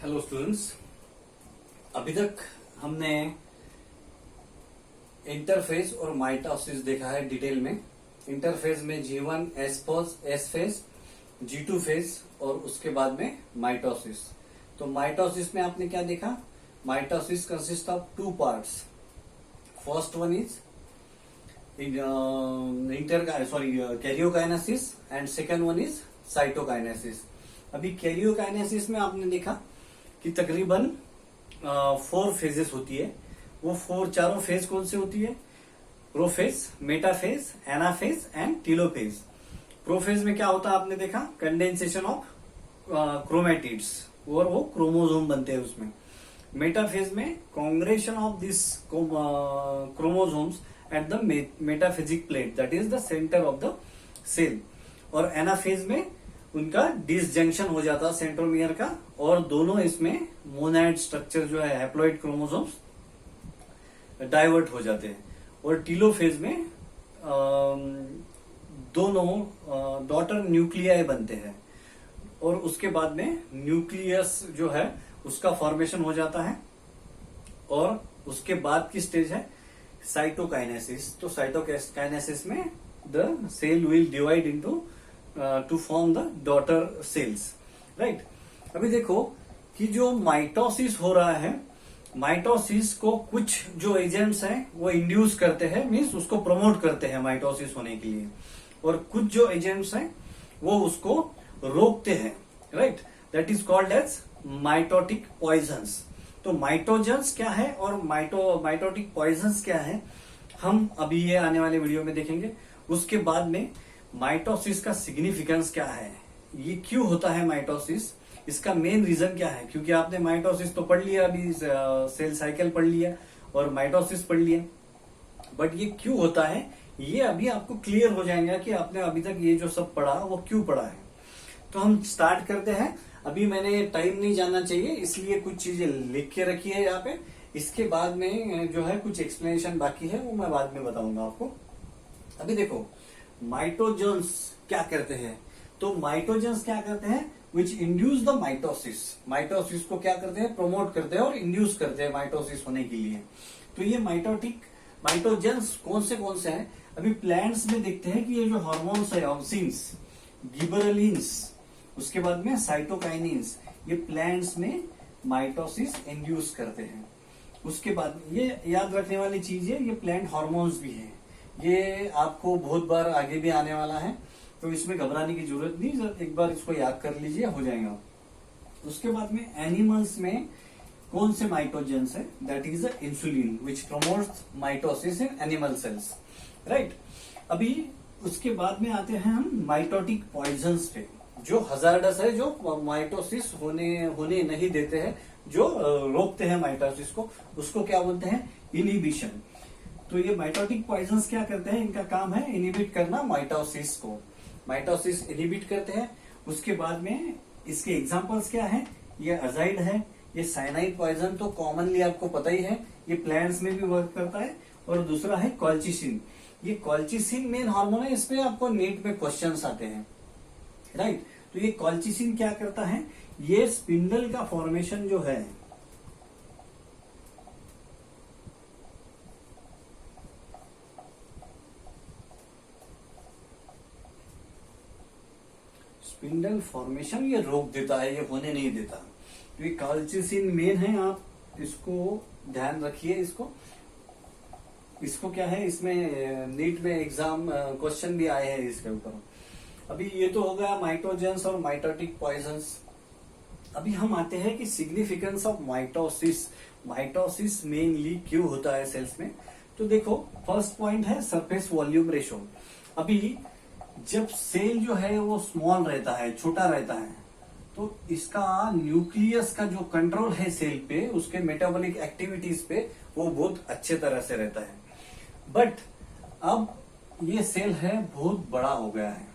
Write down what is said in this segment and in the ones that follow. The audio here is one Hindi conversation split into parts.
हेलो स्टूडेंट्स, अभी तक हमने इंटरफेज और माइटोसिस देखा है डिटेल में। इंटरफेज में G1 S phase, G2 phase और उसके बाद में माइटोसिस। तो माइटोसिस में आपने क्या देखा? Mitosis consist of two parts. First one is karyokinesis and second one is cytokinesis. अभी कैरियोकाइनेसिस में आपने देखा कि तकरीबन 4 फेजेस होती है। वो चारों फेज कौन सी होती है? Prophase, metaphase, anaphase and telophase. Prophase में क्या होता है आपने देखा? कंडेंसेशन ऑफ क्रोमेटिड्स और वो क्रोमोसोम बनते हैं उसमें। मेटाफेज में congression of this chromosomes at the metaphysic plate, that is the centre of the cell. और एनाफेज में उनका डिसजंक्शन हो जाता है सेंट्रोमियर का, और दोनों इसमें मोनाइड स्ट्रक्चर जो है हैप्लॉइड क्रोमोसोम्स डाइवर्ट हो जाते हैं। और टीलोफेज में दोनों डॉटर न्यूक्लियाई बनते हैं, और उसके बाद में न्यूक्लियस जो है उसका फॉर्मेशन हो जाता है। और उसके बाद की स्टेज है साइटोकाइनेसिस। तो साइटोकाइनेसिस में the cell will divide into two form the daughter cells, right. अभी देखो कि जो माइटोसिस हो रहा है, माइटोसिस को कुछ जो एजेंट्स हैं वो इंड्यूस करते हैं, मीन्स उसको प्रमोट करते हैं माइटोसिस होने के लिए, और कुछ जो एजेंट्स हैं वो उसको रोकते हैं, right. That is called as mitotic poisons. तो माइटोजेंस क्या है और माइटोटिक पॉइजन्स क्या है, हम अभी ये आने वाले वीडियो में देखेंगे। उसके बाद में माइटोसिस का सिग्निफिकेंस क्या है, ये क्यों होता है माइटोसिस, इसका मेन रीजन क्या है। क्योंकि आपने माइटोसिस तो पढ़ लिया, अभी सेल साइकिल पढ़ लिया और माइटोसिस पढ़ लिया, बट ये क्यों होता है ये अभी आपको क्लियर हो जाएगा कि आपने अभी तक ये जो सब पढ़ा वो क्यों पढ़ा है। तो हम स्टार्ट करते हैं। अभी मैंने टाइम नहीं जाना चाहिए इसलिए कुछ चीजें लिख के रखी है यहाँ पे। इसके बाद में जो है कुछ एक्सप्लेनेशन बाकी है वो मैं बाद में बताऊंगा आपको। अभी देखो माइटोजेंस क्या करते हैं। तो माइटोजेंस क्या करते हैं? Which induce the mitosis. Mitosis को क्या करते हैं? प्रमोट करते हैं और इंड्यूस करते हैं माइटोसिस होने के लिए। तो ये माइटोजेंस कौन से हैं? अभी प्लांट्स में देखते हैं कि ये जो हार्मोन्स है, ऑक्सिन्स, गिबरेलिन्स, उसके बाद में साइटोकाइनिन्स, ये प्लांट्स में माइटोसिस इंड्यूस करते हैं। उसके बाद ये याद रखने वाली चीज है, ये प्लांट हार्मोन्स भी है। ये आपको बहुत बार आगे भी आने वाला है, तो इसमें घबराने की जरूरत नहीं, एक बार इसको याद कर लीजिए, हो जाएगा। उसके बाद में एनिमल्स में कौन से माइटोजेंस है? That is the insulin which promotes mitosis in animal cells, right. अभी उसके बाद में आते हैं हम माइटोटिक पॉइजन्स पे, जो हजार्डस है, जो माइटोसिस होने नहीं देते हैं, जो रोकते हैं माइटोसिस को, उसको क्या बोलते हैं? इनहिबिशन। तो ये माइटोटिक पॉइजन्स क्या करते हैं? इनका काम है इनहिबिट करना माइटोसिस को। माइटोसिस इनहिबिट करते हैं। उसके बाद में इसके एग्जांपल्स क्या है? ये अजाइड है, ये साइनाइड पॉइजन तो कॉमनली आपको पता ही है, ये प्लांट्स में भी वर्क करता है। और दूसरा है कॉल्चिसिन। ये कॉल्चिसिन मेन हार्मोन है, इस पे आपको नीट में क्वेश्चंस आते हैं, राइट। तो ये कॉल्चिसिन क्या करता है? ये स्पिंडल का फॉर्मेशन जो है, स्पिंडल फॉर्मेशन ये रोक देता है, ये होने नहीं देता। तो ये कॉल्चिसिन मेन है, आप इसको ध्यान रखिए। इसको क्या है, इसमें नीट में एग्जाम क्वेश्चन भी आए हैं इसके ऊपर। अभी ये तो हो गया माइटोजेंस और माइटोटिक पॉइजन्स। अभी हम आते हैं कि significance of mitosis. Mitosis mainly क्यों होता है सेल्स में? तो देखो, फर्स्ट पॉइंट है सरफेस वॉल्यूम रेशो। अभी जब सेल जो है वो स्मॉल रहता है, छोटा रहता है, तो इसका न्यूक्लियस का जो कंट्रोल है सेल पे, उसके मेटाबॉलिक एक्टिविटीज पे, वो बहुत अच्छे तरह से रहता है। बट अब ये सेल है बहुत बड़ा हो गया है,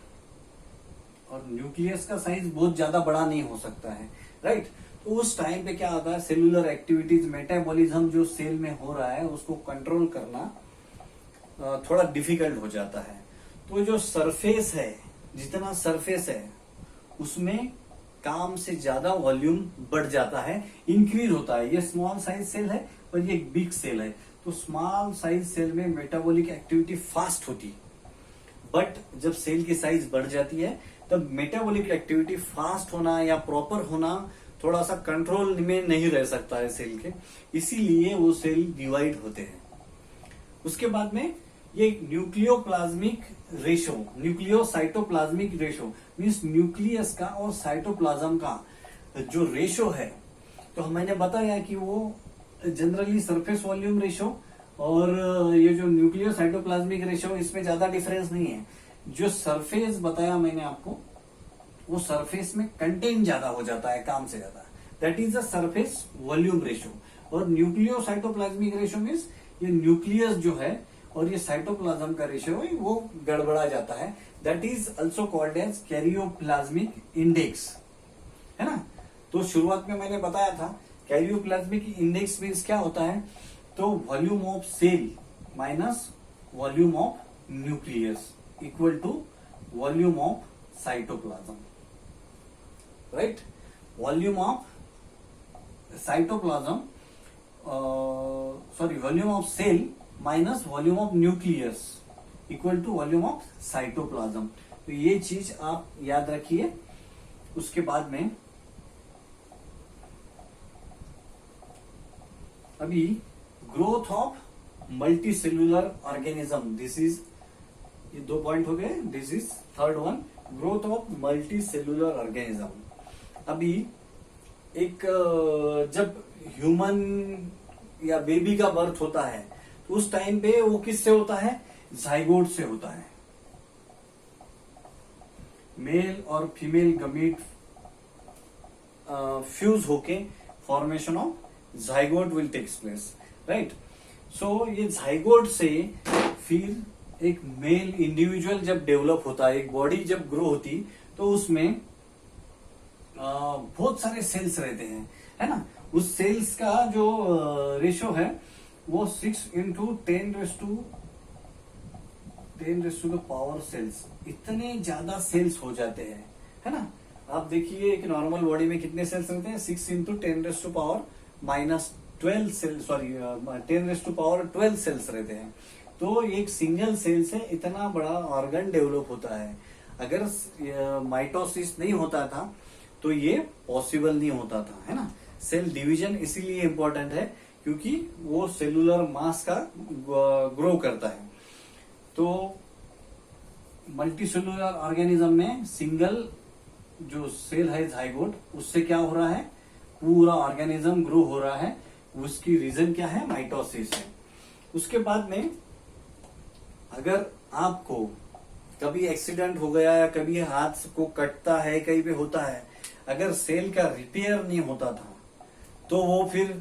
और न्यूक्लियस का साइज बहुत ज्यादा बड़ा नहीं हो सकता है, राइट। तो उस टाइम पे क्या होता है? सेलुलर एक्टिविटीज, मेटाबॉलिज्म जो सेल में हो रहा है उसको कंट्रोल करना थोड़ा डिफिकल्ट हो जाता है। तो जो सरफेस है, जितना सरफेस है उसमें काम से ज्यादा वॉल्यूम बढ़ जाता है, इंक्रीज होता है। ये स्मॉल साइज सेल है और ये एक बिग सेल है, तो स्मॉल साइज सेल में मेटाबॉलिक एक्टिविटी फास्ट होती है, बट जब सेल की साइज बढ़ जाती है तब मेटाबॉलिक एक्टिविटी फास्ट होना या प्रॉपर होना थोड़ा सा कंट्रोल में नहीं रह सकता है सेल के, इसीलिए वो सेल डिवाइड होते हैं। उसके बाद में ये nucleoplasmic ratio, nucleocytoplasmic ratio means nucleus का और साइटोप्लाज्म का जो रेशो है, तो मैंने बताया कि वो जनरली सरफेस वॉल्यूम रेशो और ये जो न्यूक्लियोसाइटोप्लाज्मिक रेशो, इसमें ज्यादा डिफरेंस नहीं है। जो सरफेस बताया मैंने आपको, वो सरफेस में कंटेंट ज्यादा हो जाता है काम से ज्यादा, that is the surface volume ratio. और न्यूक्लियोसाइटोप्लाज्मिक रेशो मीन्स ये न्यूक्लियस जो है और ये साइटोप्लाज्म का रेशियो है वो गड़बड़ा जाता है, that is also called as karyoplasmic index, है ना। तो शुरुआत में मैंने बताया था कैरियोप्लाज्मिक इंडेक्स मीन्स क्या होता है, तो volume of cell minus volume of nucleus equal to volume of cytoplasm, right. Volume of cytoplasm volume of cell minus volume of nucleus equal to volume of cytoplasm. तो ये चीज आप याद रखिए। उसके बाद में अभी growth of multi cellular organism, this is, ये 2 पॉइंट हो गए, this is third one, growth of multi cellular organism. अभी एक जब ह्यूमन या बेबी का बर्थ होता है तो उस टाइम पे वो किससे होता है, जाइगोट से होता है। मेल और फीमेल गमीट फ्यूज होके formation of zygote will takes place, right. So ये जाइगोट से फिर एक मेल इंडिविजुअल जब डेवलप होता है, एक बॉडी जब ग्रो होती, तो उसमें बहुत सारे सेल्स रहते हैं, है ना। उस सेल्स का जो रेशो है वो 6 into 10 raised to the power cells, इतने ज्यादा सेल्स हो जाते हैं, है ना। आप देखिए एक नॉर्मल बॉडी में कितने सेल्स रहते हैं, 6 into 10 raised to power minus 12 cells, 10 raised to power 12 cells रहते हैं। तो एक सिंगल सेल से इतना बड़ा ऑर्गन डेवलप होता है। अगर माइटोसिस नहीं होता था तो ये पॉसिबल नहीं होता था, है ना। सेल डिवीजन इसीलिए इंपॉर्टेंट है क्योंकि वो सेलुलर मास का ग्रो करता है। तो मल्टी सेलुलर ऑर्गेनिज्म में सिंगल जो सेल है जाइगोट, उससे क्या हो रहा है, पूरा ऑर्गेनिज्म ग्रो हो रहा है। उसकी रीजन क्या है, माइटोसिस है। उसके बाद में अगर आपको कभी एक्सीडेंट हो गया या कभी हाथ को कटता है, कहीं पे होता है, अगर सेल का रिपेयर नहीं होता था तो वो फिर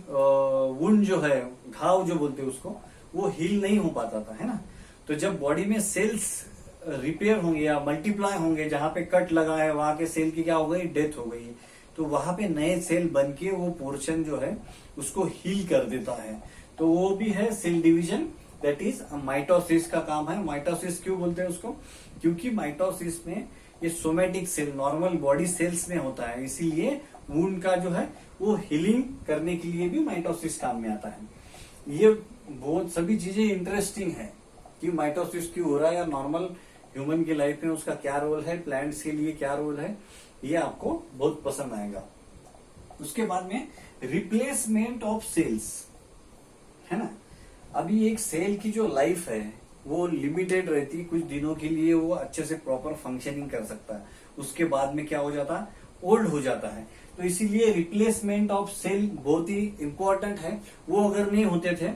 वुंड जो है, घाव जो बोलते हैं उसको, वो हील नहीं हो पाता था, है ना। तो जब बॉडी में सेल्स रिपेयर होंगे या मल्टीप्लाई होंगे, जहां पे कट लगा है वहां के सेल की क्या हो गई, डेथ हो गई, तो वहां पे नए सेल बनके वो पोर्शन जो है उसको हील कर देता है। तो वो भी है cell division, that is mitosis का काम है। माइटोसिस क्यों बोलते हैं उसको, क्योंकि माइटोसिस में ये somatic cell normal body cells में होता है, इसीलिए वुंड का जो है वो हीलिंग करने के लिए भी माइटोसिस काम में आता है। ये बहुत सभी चीजें इंटरेस्टिंग है कि माइटोसिस क्यों हो रहा है, या नॉर्मल ह्यूमन की लाइफ में उसका क्या रोल है, प्लांट्स के लिए क्या रोल है, ये आपको बहुत पसंद आएगा। उसके बाद में रिप्लेसमेंट ऑफ सेल्स, है ना। अभी एक सेल की जो लाइफ है वो लिमिटेड रहती, कुछ दिनों के लिए वो अच्छे से प्रॉपर फंक्शनिंग कर सकता है, उसके बाद में क्या हो जाता है, ओल्ड हो जाता है। तो इसीलिए रिप्लेसमेंट ऑफ सेल बहुत ही इंपॉर्टेंट है। वो अगर नहीं होते थे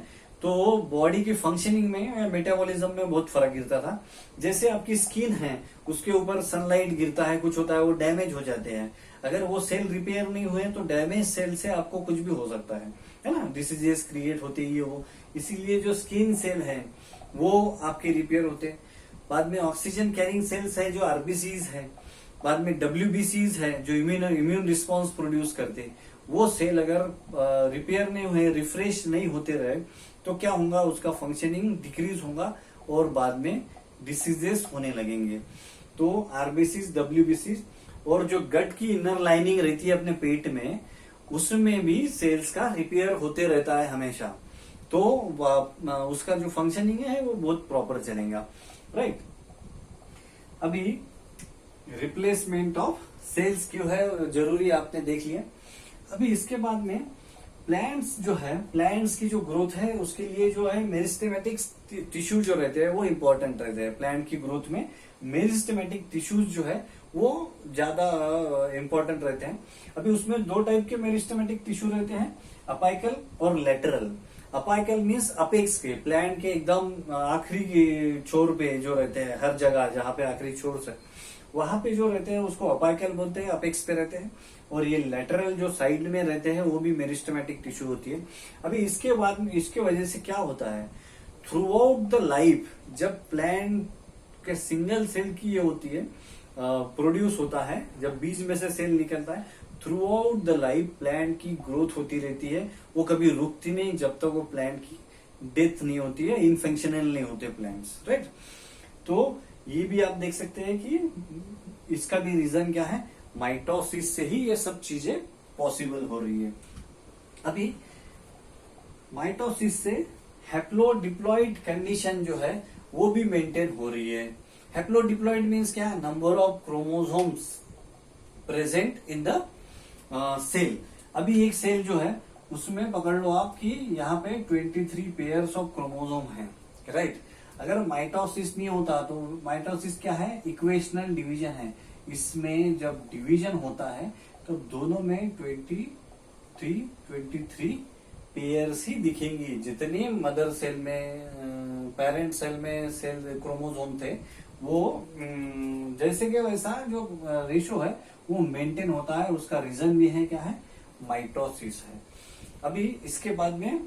तो बॉडी की फंक्शनिंग में या मेटाबॉलिज्म में बहुत फर्क गिरता था। जैसे आपकी स्किन है, उसके ऊपर सनलाइट गिरता है, कुछ होता है, वो डैमेज हो जाते हैं। अगर वो सेल रिपेयर नहीं हुए तो डैमेज सेल से आपको कुछ भी हो सकता है ना, डिसीजेस क्रिएट होते ही वो। इसीलिए जो स्किन सेल है वो आपके रिपेयर होते। बाद में ऑक्सीजन कैरिंग सेल्स है जो आरबीसीज है, बाद में डब्ल्यूबीसीज है जो इम्यून रिस्पॉन्स प्रोड्यूस करते। वो सेल अगर रिपेयर नहीं हुए, रिफ्रेश नहीं होते रहे, तो क्या होगा, उसका फंक्शनिंग डिक्रीज होगा और बाद में डिसीजेस होने लगेंगे। तो आरबीसीज, डब्ल्यूबीसीज और जो गट की इनर लाइनिंग रहती है अपने पेट में, उसमें भी सेल्स का रिपेयर होते रहता है हमेशा। तो उसका जो फंक्शनिंग है वो बहुत प्रॉपर चलेगा, राइट। अभी रिप्लेसमेंट ऑफ सेल्स क्यों है जरूरी, आपने देख लिया। अभी इसके बाद में प्लांट्स जो है, प्लांट्स की जो ग्रोथ है उसके लिए जो है मेरिस्टेमेटिक टिश्यू जो रहते हैं वो इंपॉर्टेंट रहते हैं। प्लांट की ग्रोथ में मेरिस्टेमेटिक टिश्यूज जो है वो ज्यादा इंपॉर्टेंट रहते हैं। अभी उसमें दो टाइप के मेरिस्टेमेटिक टिश्यू रहते हैं, अपाइकल और लेटरल। अपाइकल मीन्स अपेक्स के, प्लांट के एकदम आखिरी छोर पे जो रहते हैं, हर जगह जहां पे आखिरी छोर से वहां पे जो रहते हैं उसको अपाइकल बोलते हैं, अपेक्स पे रहते हैं। और ये लेटरल जो साइड में रहते हैं वो भी मेरिस्टेमेटिक टिश्यू होती है। अभी इसके बाद में इसके वजह से क्या होता है, थ्रू आउट द लाइफ जब प्लांट के सिंगल सेल की ये होती है प्रोड्यूस होता है, जब बीज में से सेल निकलता है, through out the life plant की ग्रोथ होती रहती है, वो कभी रुकती नहीं जब तक वो प्लांट की डेथ नहीं होती है, इनफंक्शनल नहीं होते प्लांट्स, राइट। तो ये भी आप देख सकते हैं कि इसका भी रीजन क्या है, माइटोसिस से ही ये सब चीजें पॉसिबल हो रही है। अभी माइटोसिस से हैप्लोडिप्लॉइड कंडीशन जो है वो भी मेंटेन हो रही है। हैप्लोडिप्लॉइड मीन्स क्या है, number of chromosomes present in the cell. अभी एक सेल जो है उसमें पकड़ लो आप कि यहाँ पे 23 पेयर्स ऑफ क्रोमोसोम है, राइट। अगर माइटोसिस नहीं होता तो माइटोसिस क्या है, इक्वेशनल डिवीजन है। इसमें जब डिवीजन होता है तो दोनों में 23 पेयर्स ही दिखेंगी। जितने मदर सेल में, पेरेंट सेल में सेल क्रोमोसोम थे वो जैसे कि वैसा जो रेशो है वो मेंटेन होता है। उसका रीजन भी है क्या है, माइटोसिस है। अभी इसके बाद में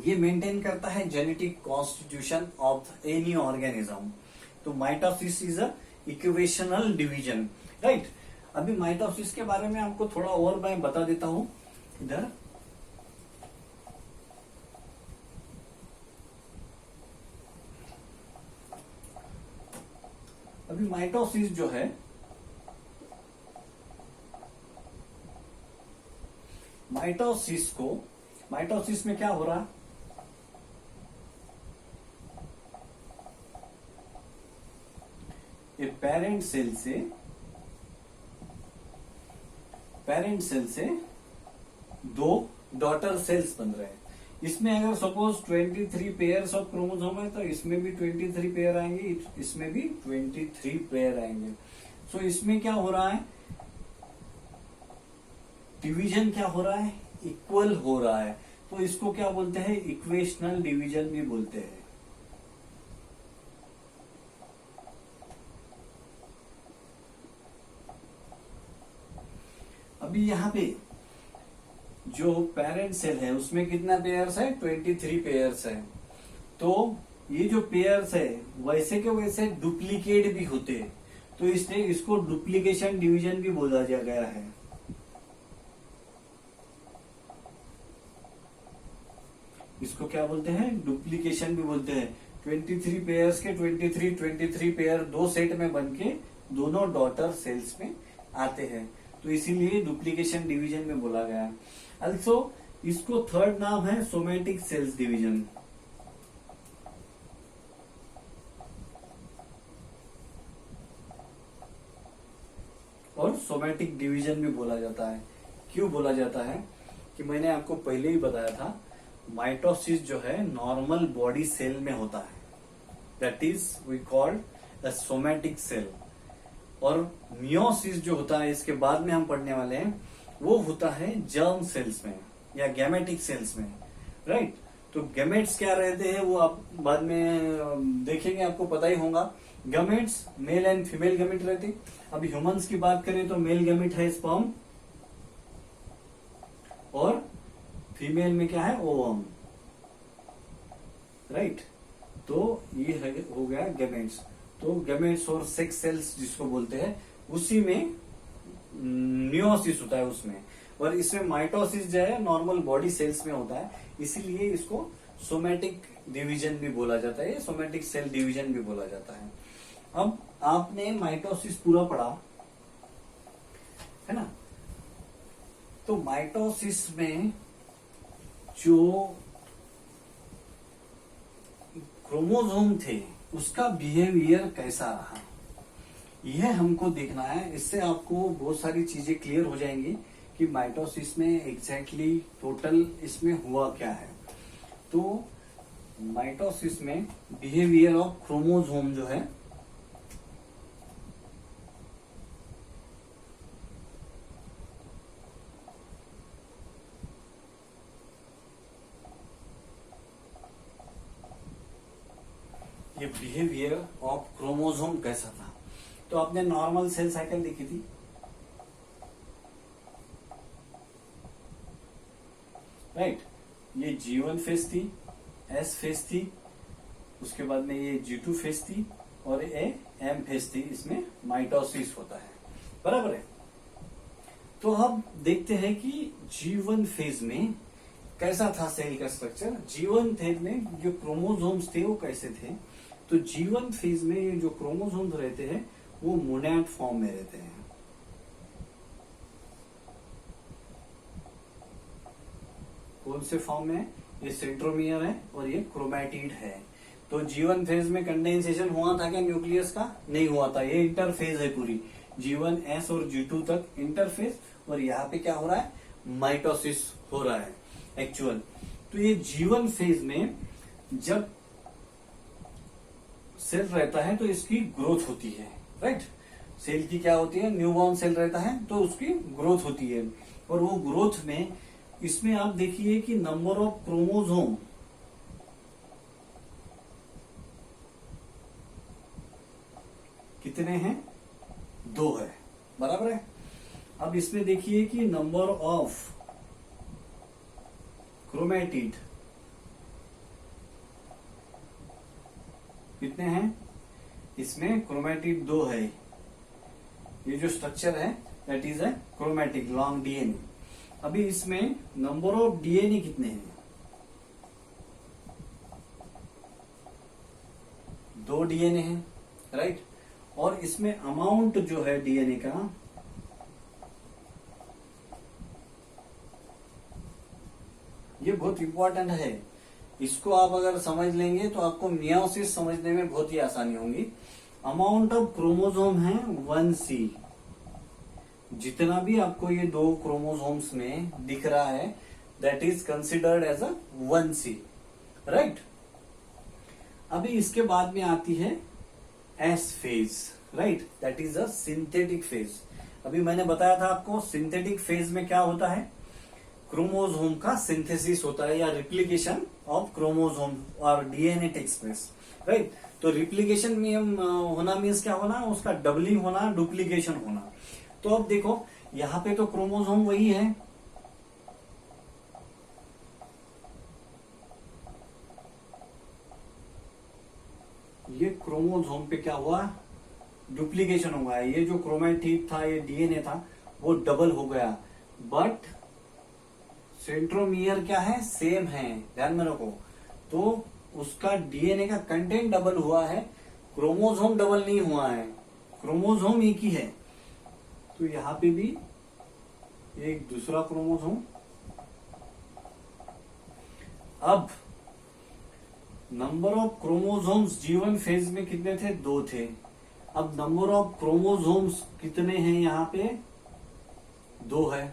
ये मेंटेन करता है genetic constitution of any organism. तो mitosis is a equational division, right. अभी माइटोसिस के बारे में आपको थोड़ा और मैं बता देता हूं इधर। अभी माइटोसिस जो है, माइटोसिस में क्या हो रहा है, ये पेरेंट सेल से दो डॉटर सेल्स बन रहे हैं। इसमें अगर सपोज 23 पेयर्स ऑफ क्रोमोसोम है तो इसमें भी 23 पेयर आएंगे, इसमें भी 23 पेयर आएंगे। सो इसमें क्या हो रहा है, डिवीजन क्या हो रहा है, इक्वल हो रहा है। तो इसको क्या बोलते हैं, इक्वेशनल डिवीजन भी बोलते हैं। अभी यहाँ पे जो पेरेंट सेल है उसमें कितना पेयर्स है, 23 पेयर्स है। तो ये जो पेयर्स है वैसे के वैसे डुप्लीकेट भी होते हैं, तो इसलिए इसको डुप्लीकेशन डिवीजन भी बोला गया है। इसको क्या बोलते हैं, डुप्लीकेशन भी बोलते हैं। 23 पेयर्स के 23 पेयर दो सेट में बन के दोनों डॉटर सेल्स में आते हैं, तो इसीलिए डुप्लीकेशन डिवीजन में बोला गया है। अल्सो इसको थर्ड नाम है सोमेटिक सेल्स डिवीजन। और सोमेटिक डिवीजन भी बोला जाता है। क्यों बोला जाता है कि मैंने आपको पहले ही बताया था, माइटोसिस जो है नॉर्मल बॉडी सेल में होता है, that is we called a somatic cell. और मियोसिस जो होता है, इसके बाद में हम पढ़ने वाले हैं, वो होता है जर्म सेल्स में या गैमेटिक सेल्स में, राइट। तो गैमेट्स क्या रहते हैं वो आप बाद में देखेंगे, आपको पता ही होगा। Gametes male and female gamete रहते हैं। अभी ह्यूमंस की बात करें तो मेल गैमेट है स्पर्म, और फीमेल में क्या है, ओवम, राइट। तो ये हो गया गैमेट्स। तो गैमेट्स और सेक्स सेल्स जिसको बोलते हैं, उसी में मियोसिस होता है उसमें। और इसमें माइटोसिस जो है नॉर्मल बॉडी सेल्स में होता है, इसीलिए इसको सोमेटिक डिवीजन भी बोला जाता है, सोमेटिक सेल डिवीजन भी बोला जाता है। अब आपने माइटोसिस पूरा पढ़ा, है ना। तो माइटोसिस में जो क्रोमोसोम थे उसका बिहेवियर कैसा रहा, यह हमको देखना है। इससे आपको बहुत सारी चीजें क्लियर हो जाएंगी कि माइटोसिस में एग्जैक्टली टोटल इसमें हुआ क्या है। तो माइटोसिस में बिहेवियर ऑफ क्रोमोसोम जो है ये बिहेवियर ऑफ क्रोमोसोम कैसा था। तो आपने नॉर्मल सेल साइकिल देखी थी, राइट। ये G1 फेज थी, S फेज थी, उसके बाद में ये G2 फेज थी और ये M फेज थी। इसमें माइटोसिस होता है, बराबर है। तो अब देखते हैं कि G1 फेज में कैसा था सेल का स्ट्रक्चर। G1 फेज में जो क्रोमोसोम्स थे वो कैसे थे। तो G1 फेज में ये जो क्रोमोसोम्स रहते हैं वो मोनैड फॉर्म में रहते हैं। कौन से फॉर्म में? ये सेंट्रोमियर है और ये क्रोमैटिड है। तो G1 फेज में कंडेंसेशन हुआ था क्या न्यूक्लियस का? नहीं हुआ था। ये इंटरफेज है पूरी, G1 S और G2 तक इंटरफेज। और यहाँ पे क्या हो रहा है? माइटोसिस हो रहा है एक्चुअल। तो ये G1 फेज में जब सेल रहता है तो इसकी ग्रोथ होती है, राइट। सेल की क्या होती है? न्यूबॉर्न सेल रहता है तो उसकी ग्रोथ होती है। और वो ग्रोथ में इसमें आप देखिए कि नंबर ऑफ क्रोमोसोम कितने हैं? 2 है, बराबर है। अब इसमें देखिए कि नंबर ऑफ क्रोमैटिड कितने हैं? इसमें क्रोमैटिड 2 है। ये जो स्ट्रक्चर है that is a chromatic long DNA. अभी इसमें नंबर ऑफ डीएनए कितने हैं? 2 डीएनए हैं, राइट। और इसमें अमाउंट जो है डीएनए का ये बहुत इंपॉर्टेंट है। इसको आप अगर समझ लेंगे तो आपको मियोसिस समझने में बहुत ही आसानी होगी। अमाउंट ऑफ क्रोमोसोम है 1C। जितना भी आपको ये 2 क्रोमोसोम्स में दिख रहा है that is considered as a 1C, right. अभी इसके बाद में आती है S phase, right, that is a synthetic phase. अभी मैंने बताया था आपको सिंथेटिक फेज में क्या होता है? क्रोमोसोम का सिंथेसिस होता है या रिप्लिकेशन ऑफ क्रोमोसोम और डीएनए टेक्स प्लेस, राइट। तो रिप्लिकेशन में होना मीन्स क्या होना? उसका डबलिंग होना, डुप्लीकेशन होना। तो अब देखो यहां पे तो क्रोमोसोम वही है, ये क्रोमोसोम पे क्या हुआ? डुप्लीकेशन हुआ है। ये जो क्रोमैटिड था, ये डीएनए था, वो डबल हो गया। बट सेंट्रोमियर क्या है? सेम है, ध्यान में रखो। तो उसका डीएनए का कंटेंट डबल हुआ है, क्रोमोसोम डबल नहीं हुआ है, क्रोमोसोम एक ही है। तो यहां पे भी एक दूसरा क्रोमोसोम। अब number of chromosomes G1 phase में कितने थे? 2 थे। अब नंबर ऑफ क्रोमोसोम्स कितने हैं यहां पे? 2 है,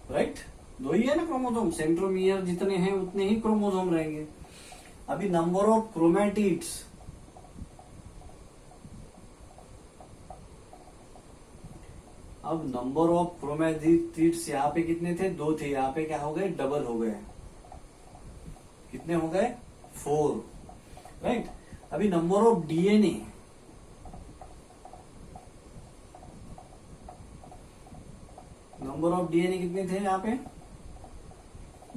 राइट। 2 ही है ना क्रोमोसोम। सेंट्रोमियर जितने हैं उतने ही क्रोमोसोम रहेंगे। अभी नंबर ऑफ क्रोमैटिड्स, अब नंबर ऑफ क्रोमैटिड्स यहाँ पे कितने थे? 2 थे। यहाँ पे क्या हो गए? डबल हो गए। कितने हो गए? 4, राइट। अभी number of DNA, number of DNA कितने थे? यहाँ पे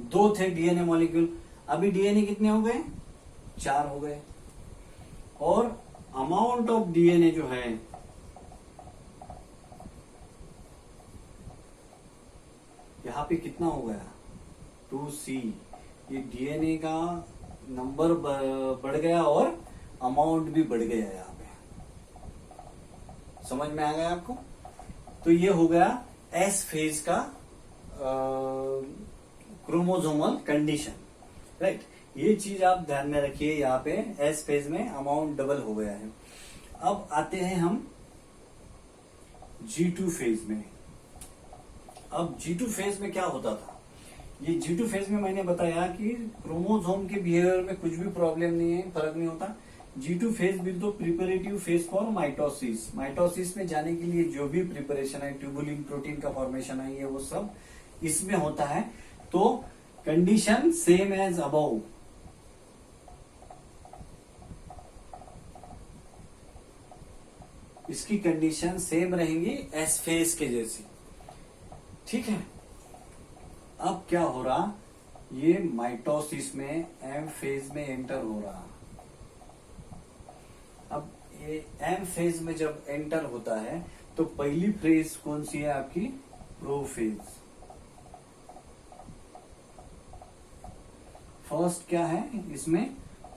2 थे डीएनए मॉलिक्यूल। अभी डीएनए कितने हो गए? 4 हो गए। और अमाउंट ऑफ डीएनए जो है यहाँ पे कितना हो गया? 2C। ये डीएनए का नंबर बढ़ गया और अमाउंट भी बढ़ गया यहाँ पे। समझ में आ गया आपको? तो ये हो गया एस फेज का क्रोमोसोमल कंडीशन, राइट। ये चीज आप ध्यान में रखिए, यहाँ पे एस फेज में अमाउंट डबल हो गया है। अब आते हैं हम G2 फेज में। अब G2 फेज में क्या होता था? ये G2 फेज में मैंने बताया कि क्रोमोसोम के बिहेवियर में कुछ भी प्रॉब्लम नहीं है, फर्क नहीं होता। G2 फेज भी तो preparative phase for mitosis. Mitosis में जाने के लिए जो भी प्रिपरेशन है, ट्यूबुलिन प्रोटीन का फॉर्मेशन है, ये वो सब इसमें होता है। तो कंडीशन सेम एज अबव। इसकी कंडीशन सेम रहेंगी एस फेज के जैसी, ठीक है। अब क्या हो रहा, ये माइटोसिस में एम फेज में एंटर हो रहा। अब ये एम फेज में जब एंटर होता है तो पहली फेज कौन सी है आपकी? प्रोफेज। फर्स्ट क्या है इसमें?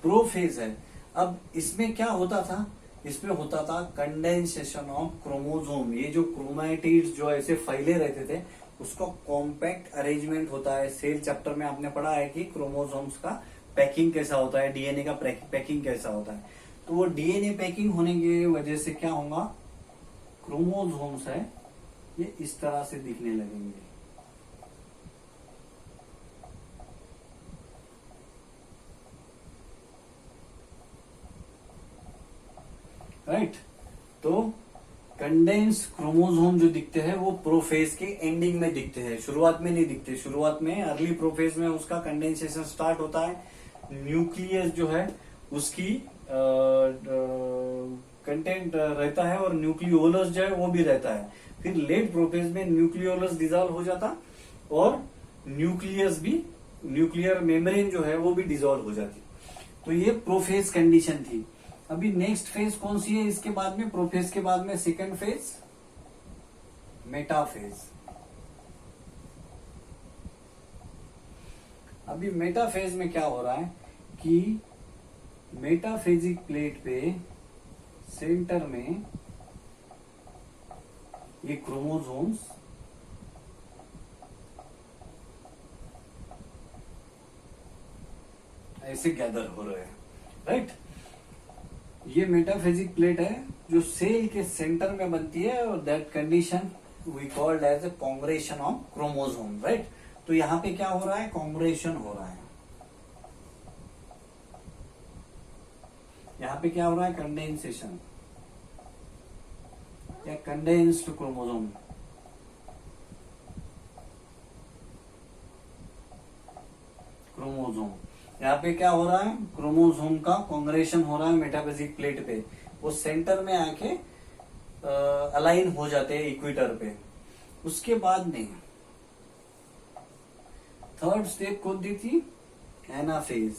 प्रोफेज है। अब इसमें क्या होता था? इसमें होता था कंडेंसेशन ऑफ क्रोमोसोम। ये जो क्रोमैटिड्स जो ऐसे फैले रहते थे उसका कॉम्पैक्ट अरेंजमेंट होता है। सेल चैप्टर में आपने पढ़ा है कि क्रोमोसोम्स का पैकिंग कैसा होता है, डीएनए का पैकिंग कैसा होता है। तो वो डीएनए पैकिंग होने की वजह से क्या होगा, क्रोमोसोम्स है ये इस तरह से दिखने लगेंगे। राइट। तो कंडेंस क्रोमोसोम जो दिखते हैं वो प्रोफेज के एंडिंग में दिखते हैं, शुरुआत में नहीं दिखते। शुरुआत में अर्ली प्रोफेज में उसका कंडेंसेशन स्टार्ट होता है, न्यूक्लियस जो है उसकी कंटेंट रहता है और न्यूक्लियोलस जो है वो भी रहता है। फिर लेट प्रोफेज में न्यूक्लियोलस डिजॉल्व हो जाता और न्यूक्लियस भी, न्यूक्लियर मेम्ब्रेन जो है वो भी डिजॉल्व हो जाती। तो ये प्रोफेज कंडीशन थी। अभी नेक्स्ट फेज कौन सी है इसके बाद में? प्रोफेज के बाद में सेकंड फेज मेटाफेज। अभी मेटाफेज में क्या हो रहा है कि मेटाफेजिक प्लेट पे सेंटर में ये क्रोमोसोम्स ऐसे गैदर हो रहे हैं, राइट। ये मेटाफेजिक प्लेट है जो सेल के सेंटर में बनती है और that condition we called as a congression of chromosome, right. तो यहां पे क्या हो रहा है? कांग्रेशन हो रहा है। यहां पे क्या हो रहा है? कंडेंसेशन या कंडेंस्ड क्रोमोसोम। क्रोमोसोम यहाँ पे क्या हो रहा है? क्रोमोसोम का कांग्रेशन हो रहा है मेटाफेजिक प्लेट पे। वो सेंटर में आके अलाइन हो जाते हैं इक्वेटर पे। उसके बाद में थर्ड स्टेप कौन दी थी? एनाफेज।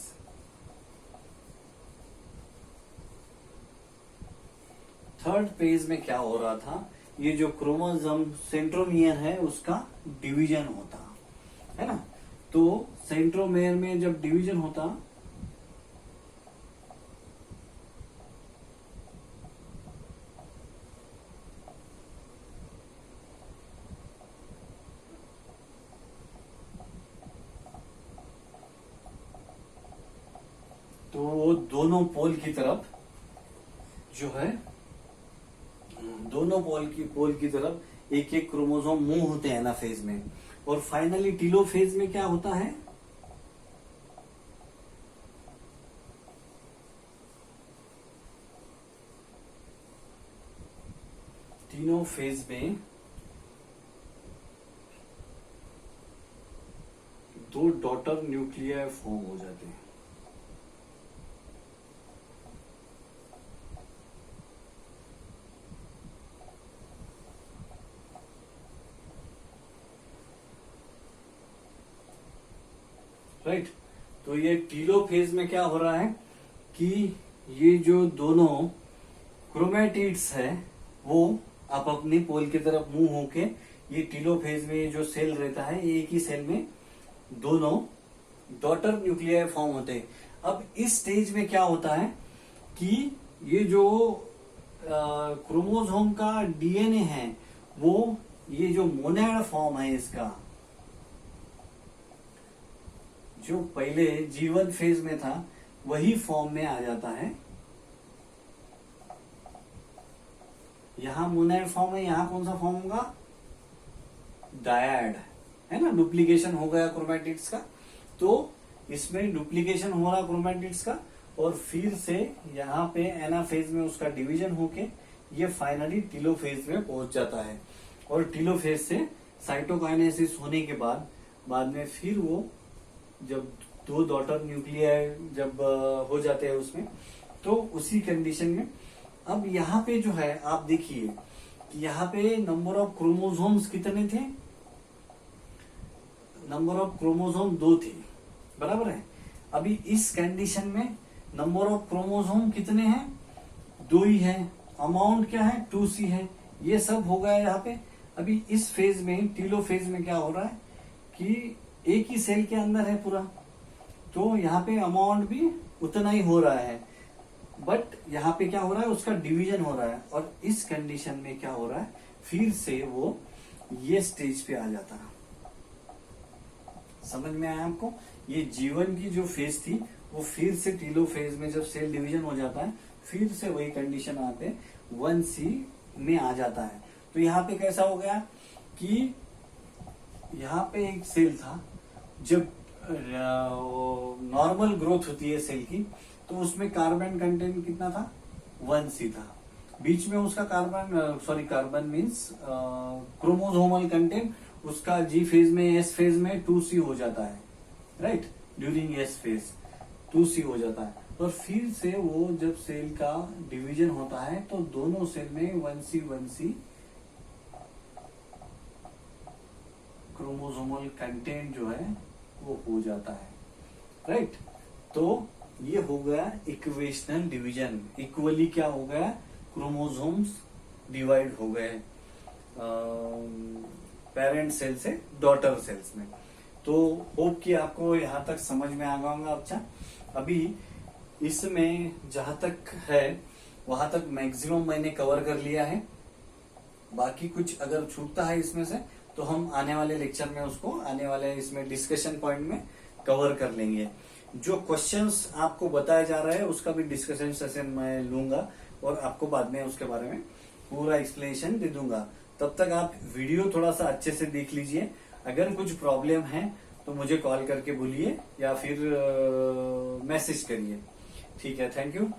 थर्ड फेज में क्या हो रहा था? ये जो क्रोमोसोम सेंट्रोमियर है उसका डिवीजन होता है ना। तो सेंट्रोमेयर में जब डिवीजन होता तो वो दोनों पोल की तरफ जो है, दोनों पोल की तरफ एक एक क्रोमोसोम मूव होते हैं ना फेज में। और फाइनली टीलोफेज में क्या होता है? तीनों फेज में दो डॉटर न्यूक्लियाई फॉर्म हो जाते हैं। राइट। तो ये टीलोफेज में क्या हो रहा है कि ये जो दोनों क्रोमैटिड्स है वो आप अपनी पोल की तरफ मूव होके, ये टीलोफेज में जो सेल रहता है एक ही सेल में दोनों डॉटर न्यूक्लियाई फॉर्म होते हैं। अब इस स्टेज में क्या होता है कि ये जो क्रोमोसोम का डीएनए है वो ये जो मोनैड फॉर्म है इसका, जो पहले जीवन फेज में था वही फॉर्म में आ जाता है। यहां मोनैड फॉर्म है, यहां कौन सा फॉर्म होगा, डायड है ना, डुप्लीकेशन हो गया क्रोमैटिड्स का। तो इसमें डुप्लीकेशन हो रहा क्रोमैटिड्स का और फिर से यहाँ पे एनाफेज में उसका डिवीजन होके ये फाइनली टीलोफेज में पहुंच जाता है। और टीलोफेज से साइटोकाइनेसिस होने के बाद में फिर वो जब दो डॉटर न्यूक्लियाई जब हो जाते हैं उसमें, तो उसी कंडीशन में अब यहाँ पे जो है आप देखिए कि यहाँ पे नंबर ऑफ क्रोमोसोम्स कितने थे, नंबर ऑफ क्रोमोसोम 2 थे, बराबर है। अभी इस कंडीशन में नंबर ऑफ क्रोमोसोम कितने हैं, 2 ही है। अमाउंट क्या है, 2C है। ये सब हो गया यहाँ पे। अभी इस फेज में टीलोफेज में क्या हो रहा है कि एक ही सेल के अंदर है पूरा, तो यहाँ पे अमाउंट भी उतना ही हो रहा है, बट यहाँ पे क्या हो रहा है, उसका डिवीजन हो रहा है। और इस कंडीशन में क्या हो रहा है, फिर से वो ये स्टेज पे आ जाता है। समझ में आया आपको, ये जीवन की जो फेज थी वो फिर से टीलोफेज में जब सेल डिवीजन हो जाता है फिर से वही कंडीशन आते 1C में आ जाता है। तो यहाँ पे कैसा हो गया कि यहाँ पे एक सेल था, जब नॉर्मल ग्रोथ होती है सेल की तो उसमें कार्बन कंटेंट कितना था, 1C था। बीच में उसका कार्बन मीन्स क्रोमोसोमल कंटेंट उसका जी फेज में एस फेज में 2C हो जाता है, right. During S phase 2C हो जाता है। और फिर से वो जब सेल का डिवीजन होता है तो दोनों सेल में 1C क्रोमोसोमल कंटेंट जो है वो हो जाता है, राइट। तो ये हो गया इक्वेशनल डिवीजन, इक्वली क्या हो गया, क्रोमोसोम्स डिवाइड हो गए पेरेंट सेल से डॉटर सेल्स में। तो होप कि आपको यहाँ तक समझ में आ गया होगा। अच्छा, अभी इसमें जहां तक है वहां तक मैक्सिमम मैंने कवर कर लिया है। बाकी कुछ अगर छूटता है इसमें से तो हम आने वाले लेक्चर में उसको आने वाले इसमें डिस्कशन पॉइंट में कवर कर लेंगे। जो क्वेश्चंस आपको बताया जा रहा है उसका भी डिस्कशन सेशन मैं लूंगा और आपको बाद में उसके बारे में पूरा एक्सप्लेनेशन दे दूंगा। तब तक आप वीडियो थोड़ा सा अच्छे से देख लीजिए। अगर कुछ प्रॉब्लम है तो मुझे कॉल करके बोलिए या फिर मैसेज करिए। ठीक है, थैंक यू।